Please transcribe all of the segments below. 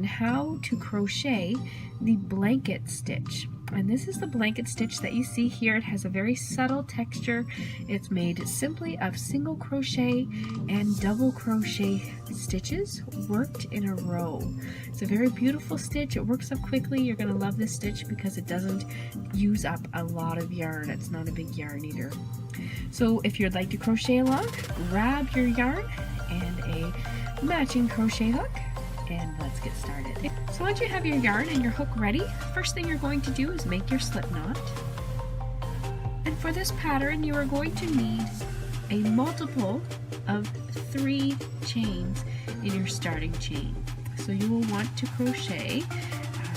how to crochet the blanket stitch. And this is the blanket stitch that you see here. It has a very subtle texture. It's made simply of single crochet and double crochet stitches worked in a row. It's a very beautiful stitch. It works up quickly. You're going to love this stitch because it doesn't use up a lot of yarn. It's not a big yarn eater. So if you'd like to crochet along, grab your yarn and a matching crochet hook, and let's get started. So once you have your yarn and your hook ready, first thing you're going to do is make your slip knot. And for this pattern, you are going to need a multiple of 3 chains in your starting chain. So you will want to crochet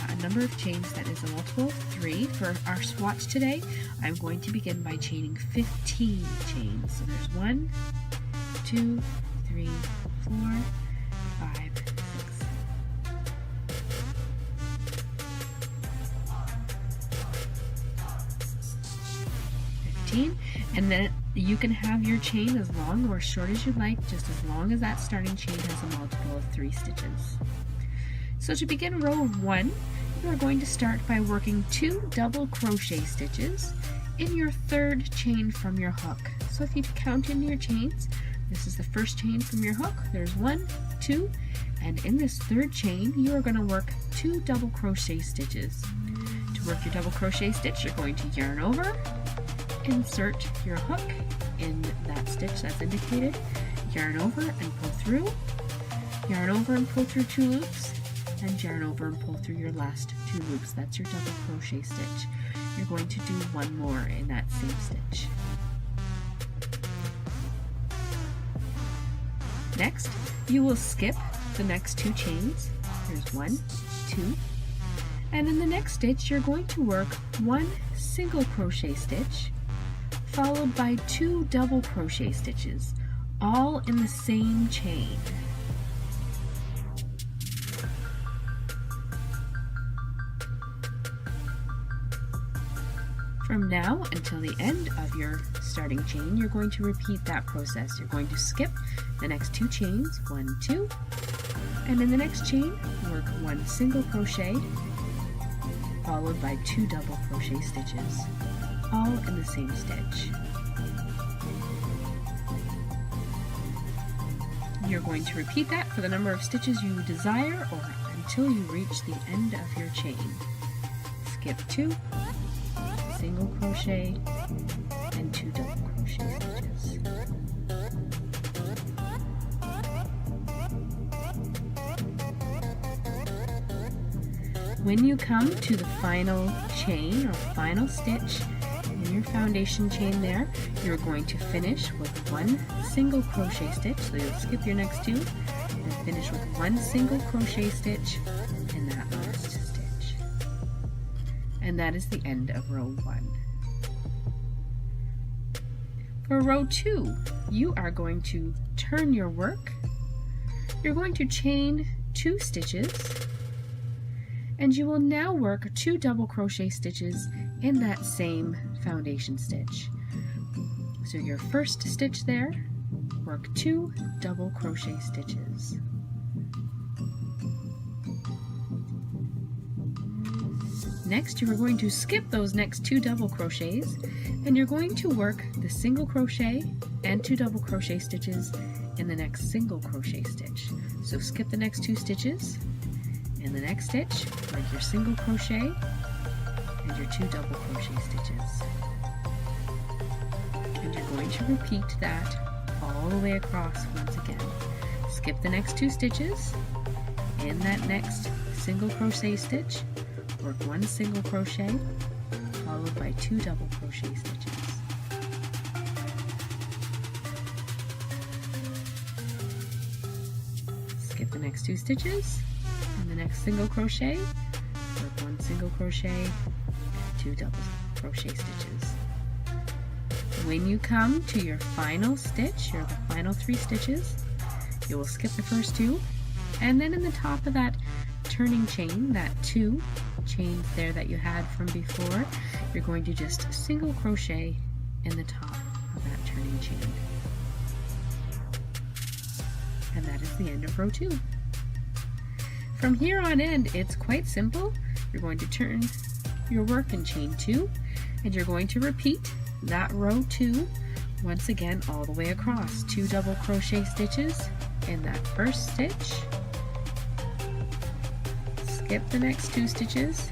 a number of chains that is a multiple of 3. For our swatch today, I'm going to begin by chaining 15 chains. So there's 1, 2, 3, 4, 5, 6. 15, and then you can have your chain as long or as short as you like, just as long as that starting chain has a multiple of 3 stitches. So to begin row 1, you are going to start by working 2 double crochet stitches in your 3rd chain from your hook. So if you count in your chains, this is the first chain from your hook. There's 1, 2, and in this 3rd chain, you are going to work 2 double crochet stitches. To work your double crochet stitch, you're going to yarn over, insert your hook in that stitch that's indicated, yarn over and pull through, yarn over and pull through 2 loops, and yarn over and pull through your last 2 loops. That's your double crochet stitch. You're going to do 1 more in that same stitch. Next, you will skip the next 2 chains. There's 1, 2, and in the next stitch you're going to work 1 single crochet stitch followed by 2 double crochet stitches, all in the same chain. From now until the end of your starting chain, you're going to repeat that process. You're going to skip the next 2 chains, 1, 2, and in the next chain, work 1 single crochet, followed by 2 double crochet stitches, all in the same stitch. You're going to repeat that for the number of stitches you desire or until you reach the end of your chain. Skip 2, single crochet, and 2 double crochet stitches. When you come to the final chain or final stitch in your foundation chain there, you're going to finish with 1 single crochet stitch. So you'll skip your next 2 and finish with 1 single crochet stitch in that last stitch. And that is the end of row 1. For row 2, you are going to turn your work. You're going to chain 2 stitches, and you will now work 2 double crochet stitches in that same foundation stitch. So your first stitch there, work 2 double crochet stitches. Next, you are going to skip those next 2 double crochets, and you're going to work the single crochet and 2 double crochet stitches in the next single crochet stitch. So skip the next 2 stitches. In the next stitch, work your single crochet and your 2 double crochet stitches. And you're going to repeat that all the way across once again. Skip the next 2 stitches. In that next single crochet stitch, work 1 single crochet followed by 2 double crochet stitches. Skip the next 2 stitches. In the next single crochet, work 1 single crochet, 2 double crochet stitches. When you come to your final stitch, or the final 3 stitches, you will skip the first 2, and then in the top of that turning chain, that 2 chains there that you had from before, you're going to just single crochet in the top of that turning chain. And that is the end of row 2. From here on in, it's quite simple. You're going to turn your work and chain 2, and you're going to repeat that row 2 once again all the way across. 2 double crochet stitches in that first stitch, skip the next 2 stitches,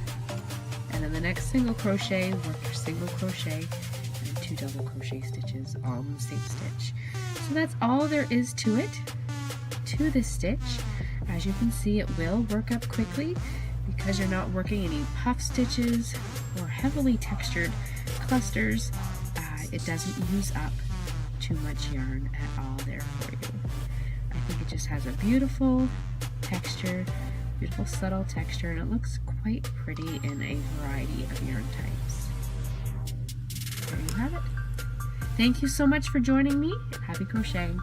and then the next single crochet, work your single crochet and 2 double crochet stitches all in the same stitch. So that's all there is to it, to this stitch. As you can see, it will work up quickly because you're not working any puff stitches or heavily textured clusters. It doesn't use up too much yarn at all there for you. I think it just has a beautiful texture, beautiful subtle texture, and it looks quite pretty in a variety of yarn types. There you have it. Thank you so much for joining me. Happy crocheting.